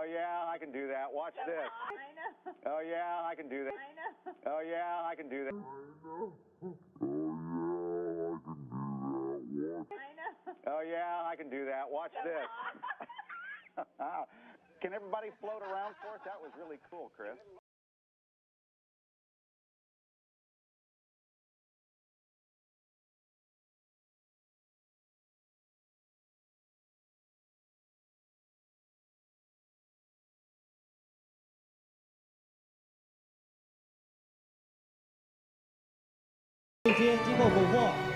Oh, yeah, I can do that. Watch this. I know. Oh, yeah, I can do that. I know. Oh, yeah, I can do that. I know. Oh, yeah, I can do that. Watch this. Can everybody float around for us? That was really cool, Chris.对接机构捕获。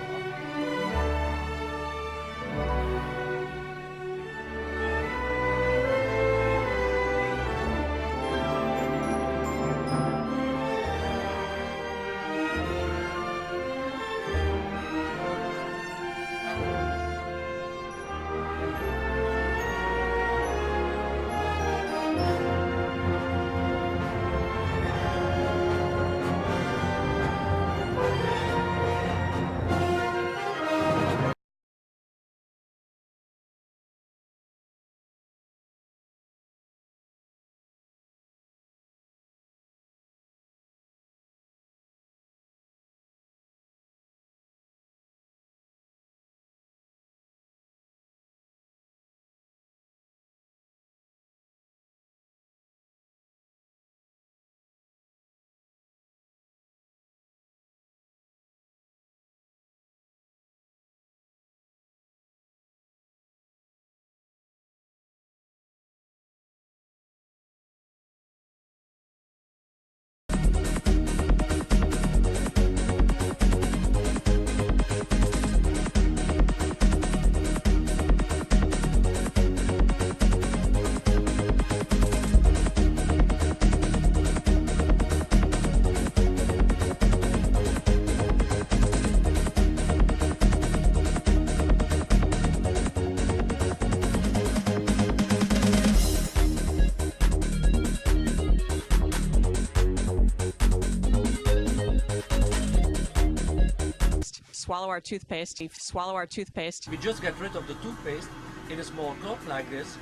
Swallow our toothpaste. Swallow our toothpaste. We just get rid of the toothpaste in a small cloth like this.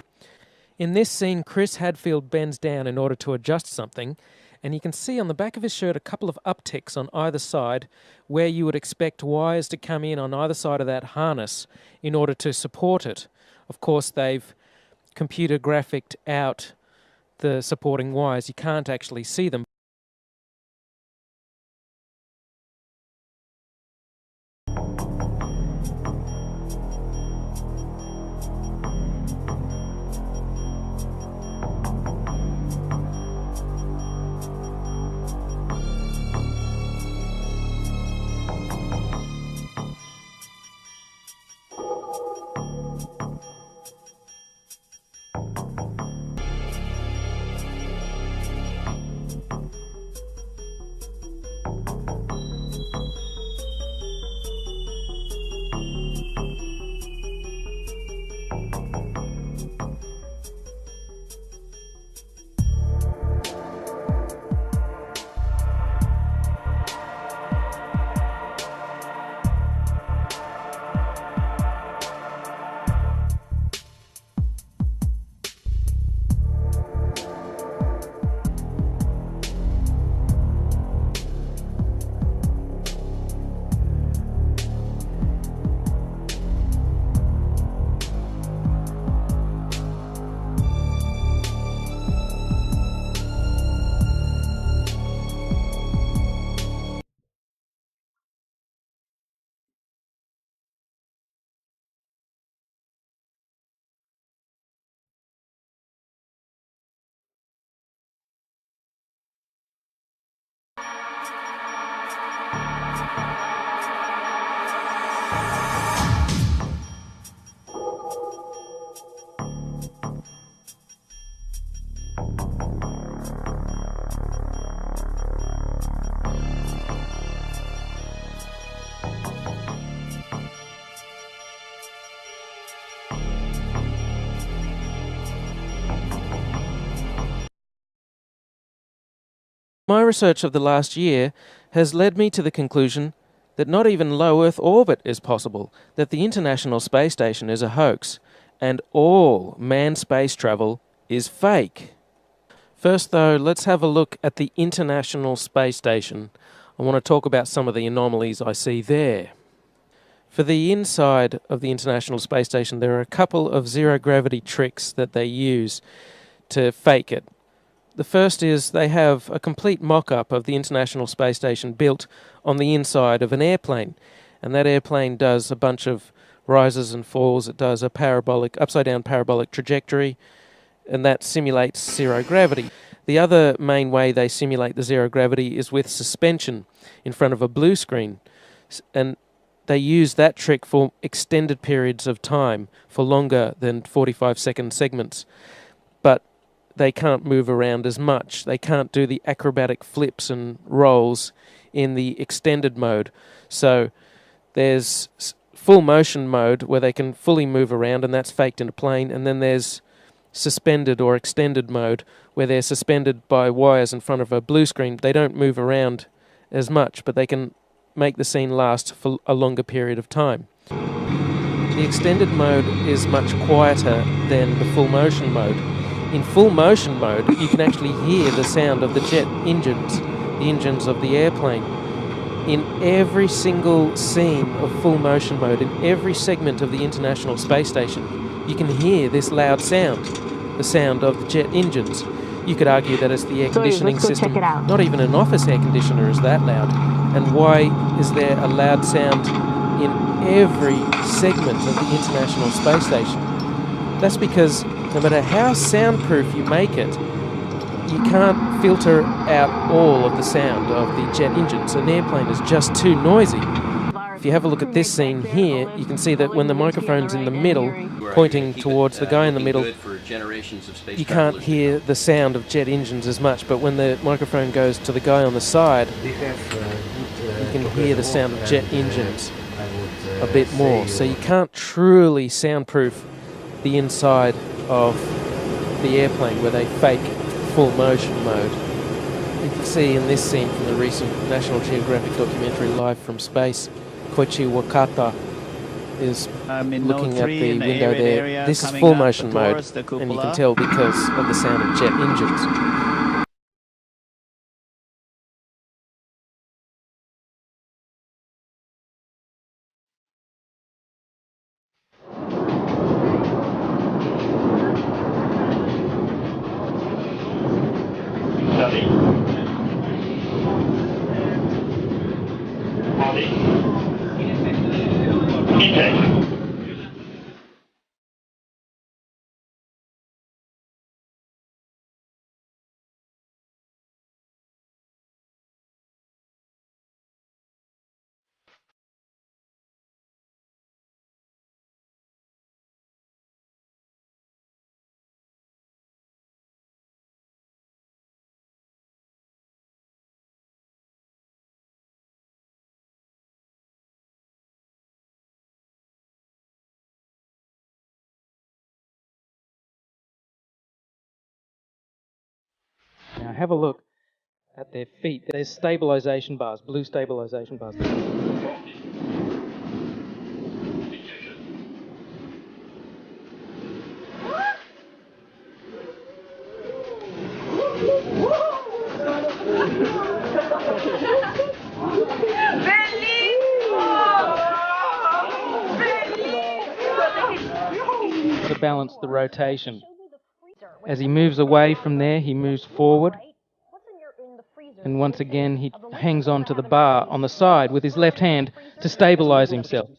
In this scene, Chris Hadfield bends down in order to adjust something, and you can see on the back of his shirt a couple of upticks on either side where you would expect wires to come in on either side of that harness in order to support it. Of course, they've computer graphicked out the supporting wires. You can't actually see them. My research of the last year has led me to the conclusion that not even low Earth orbit is possible, that the International Space Station is a hoax, and all manned space travel is fake. First, though, let's have a look at the International Space Station. I want to talk about some of the anomalies I see there. For the inside of the International Space Station, there are a couple of zero-gravity tricks that they use to fake it. The first is they have a complete mock-up of the International Space Station built on the inside of an airplane. And that airplane does a bunch of rises and falls. It does a upside-down parabolic trajectory, and that simulates zero gravity. The other main way they simulate the zero gravity is with suspension in front of a blue screen. And they use that trick for extended periods of time, for longer than 45-second segments. But they can't move around as much. They can't do the acrobatic flips and rolls in the extended mode. So there's full motion mode where they can fully move around, and that's faked in a plane. And then there's suspended or extended mode where they're suspended by wires in front of a blue screen. They don't move around as much, but they can make the scene last for a longer period of time. The extended mode is much quieter than the full motion mode. In full motion mode, you can actually hear the sound of the jet engines, the engines of the airplane. In every single scene of full motion mode, in every segment of the International Space Station, you can hear this loud sound, the sound of the jet engines. You could argue that it's the air conditioning system. Not even an office air conditioner is that loud. And why is there a loud sound in every segment of the International Space Station? That's because no matter how soundproof you make it, you can't filter out all of the sound of the jet engines. An airplane is just too noisy. If you have a look at this scene here, you can see that when the microphone's in the middle, pointing towards the guy in the middle, you can't hear the sound of jet engines as much, but when the microphone goes to the guy on the side, you can hear the sound of jet engines a bit more. So you can't truly soundproof the inside of the airplane where they fake full motion mode. You can see in this scene from the recent National Geographic documentary Live from Space, Koichi Wakata is looking at the window there. This is full motion mode, and you can tell because of the sound of jet engines. Now have a look at their feet. There's stabilization bars, blue stabilization bars. To balance the rotation. As he moves away from there, he moves forward. And once again, he hangs on to the bar on the side with his left hand to stabilize himself.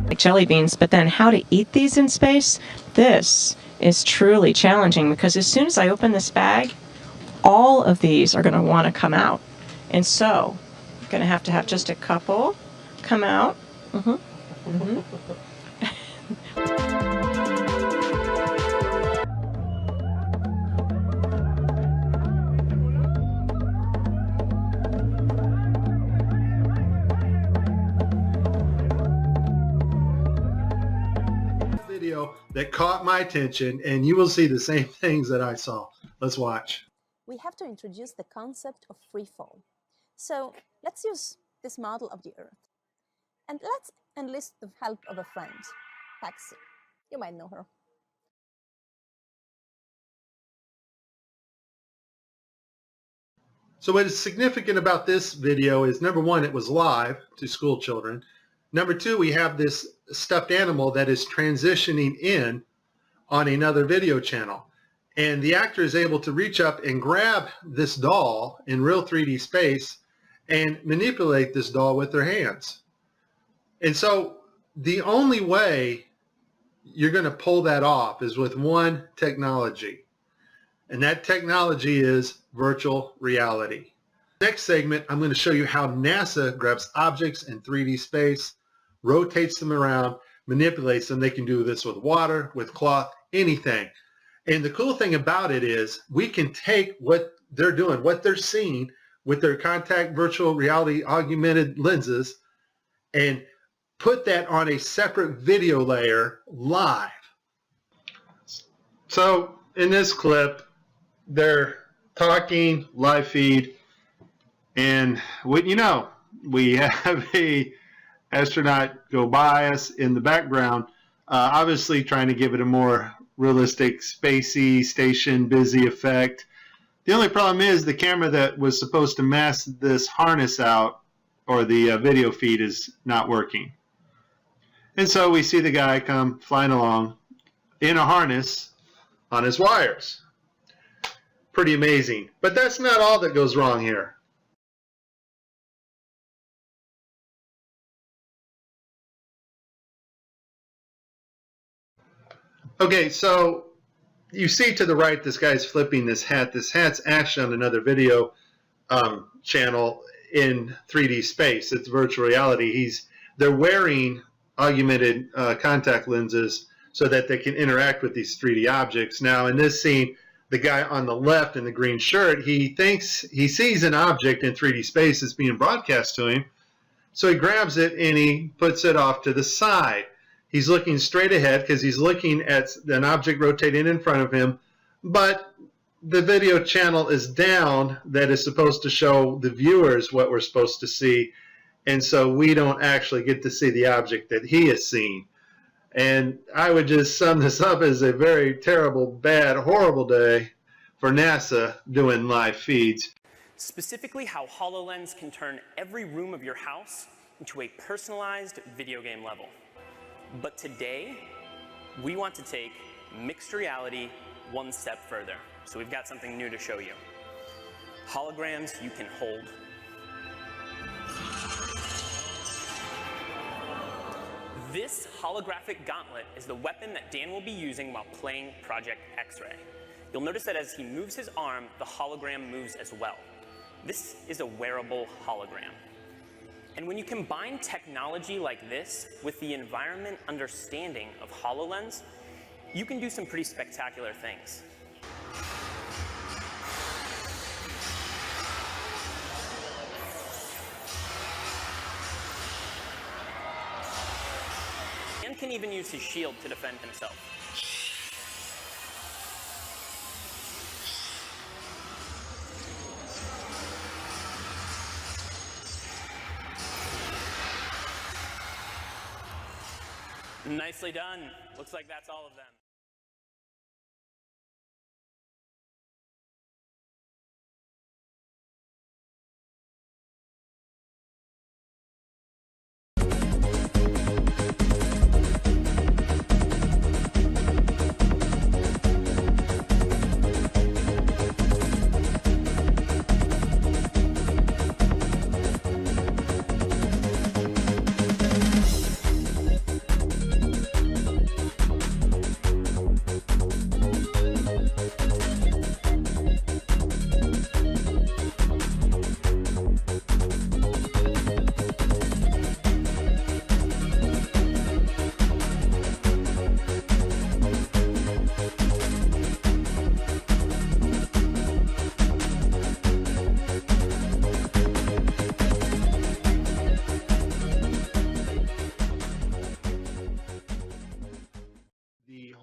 Like jelly beans, but then how to eat these in space, this is truly challenging because as soon as I open this bag, all of these are going to want to come out. And so I'm going to have just a couple come out. video that caught my attention, and you will see the same things that I saw. Let's watch. We have to introduce the concept of free fall. So let's use this model of the Earth. And let's enlist the help of a friend, Paxi. You might know her. So what is significant about this video is, number one, it was live to school children. Number two, we have this stuffed animal that is transitioning in on another video channel. And the actor is able to reach up and grab this doll in real 3D space and manipulate this doll with their hands. And so the only way you're going to pull that off is with one technology. And that technology is virtual reality. Next segment, I'm going to show you how NASA grabs objects in 3D space, rotates them around, manipulates them. They can do this with water, with cloth, anything. And the cool thing about it is we can take what they're doing, what they're seeing with their contact virtual reality augmented lenses, and put that on a separate video layer live. So in this clip, they're talking live feed, and what you know, we have a astronaut go by us in the background, obviously trying to give it a more realistic, spacey, station busy effect. The only problem is the camera that was supposed to mask this harness out, or the video feed, is not working. And so we see the guy come flying along in a harness on his wires. Pretty amazing. But that's not all that goes wrong here. Okay, so you see to the right, this guy's flipping this hat. This hat's actually on another video channel in 3D space. It's virtual reality. They're wearing augmented contact lenses so that they can interact with these 3D objects. Now, in this scene, the guy on the left in the green shirt, he thinks he sees an object in 3D space that's being broadcast to him. So he grabs it and he puts it off to the side. He's looking straight ahead because he's looking at an object rotating in front of him, but the video channel is down that is supposed to show the viewers what we're supposed to see, and so we don't actually get to see the object that he is seeing. And I would just sum this up as a very terrible, bad, horrible day for NASA doing live feeds. Specifically, how HoloLens can turn every room of your house into a personalized video game level. But today, we want to take mixed reality one step further. So we've got something new to show you. Holograms you can hold. This holographic gauntlet is the weapon that Dan will be using while playing Project X-Ray. You'll notice that as he moves his arm, the hologram moves as well. This is a wearable hologram. And when you combine technology like this with the environment understanding of HoloLens, you can do some pretty spectacular things. And can even use his shield to defend himself. Nicely done. Looks like that's all of them.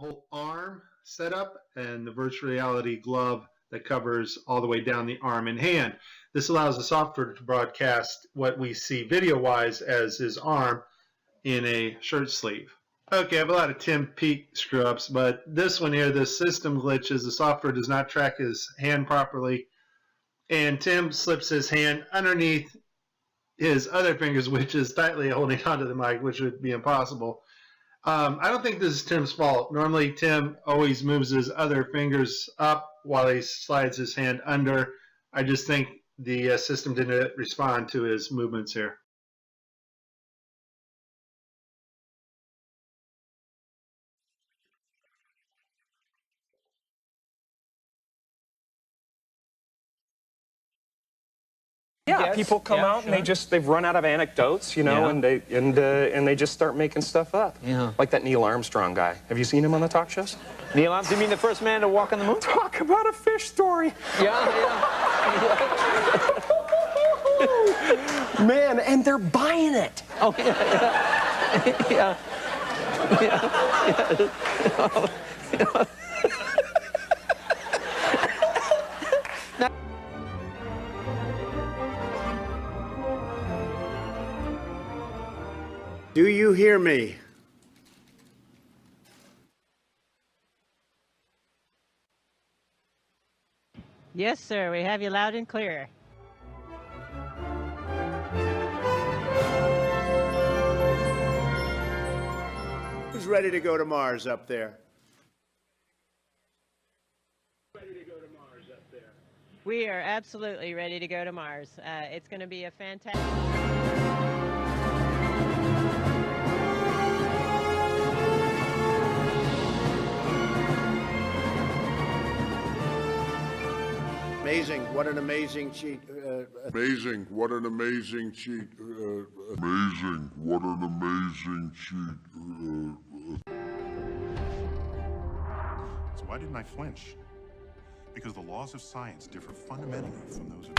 whole arm setup and the virtual reality glove that covers all the way down the arm and hand. This allows the software to broadcast what we see video-wise as his arm in a shirt sleeve. Okay, I have a lot of Tim Peake screw-ups, but this one here, the system glitches. The software does not track his hand properly, and Tim slips his hand underneath his other fingers, which is tightly holding onto the mic, which would be impossible. I don't think this is Tim's fault. Normally, Tim always moves his other fingers up while he slides his hand under. I just think the system didn't respond to his movements here. Yeah, people come out and they've run out of anecdotes, you know, and they just start making stuff up. Yeah. Like that Neil Armstrong guy. Have you seen him on the talk shows? Neil Armstrong, you mean the first man to walk on the moon? Talk about a fish story. Yeah. Man, and they're buying it. Oh, yeah. Do you hear me? Yes, sir. We have you loud and clear. Who's ready to go to Mars up there? We are absolutely ready to go to Mars. It's going to be a fantastic... Amazing. What an amazing cheat. Amazing. What an amazing cheat. Amazing. What an amazing cheat. So why didn't I flinch? Because the laws of science differ fundamentally from those of...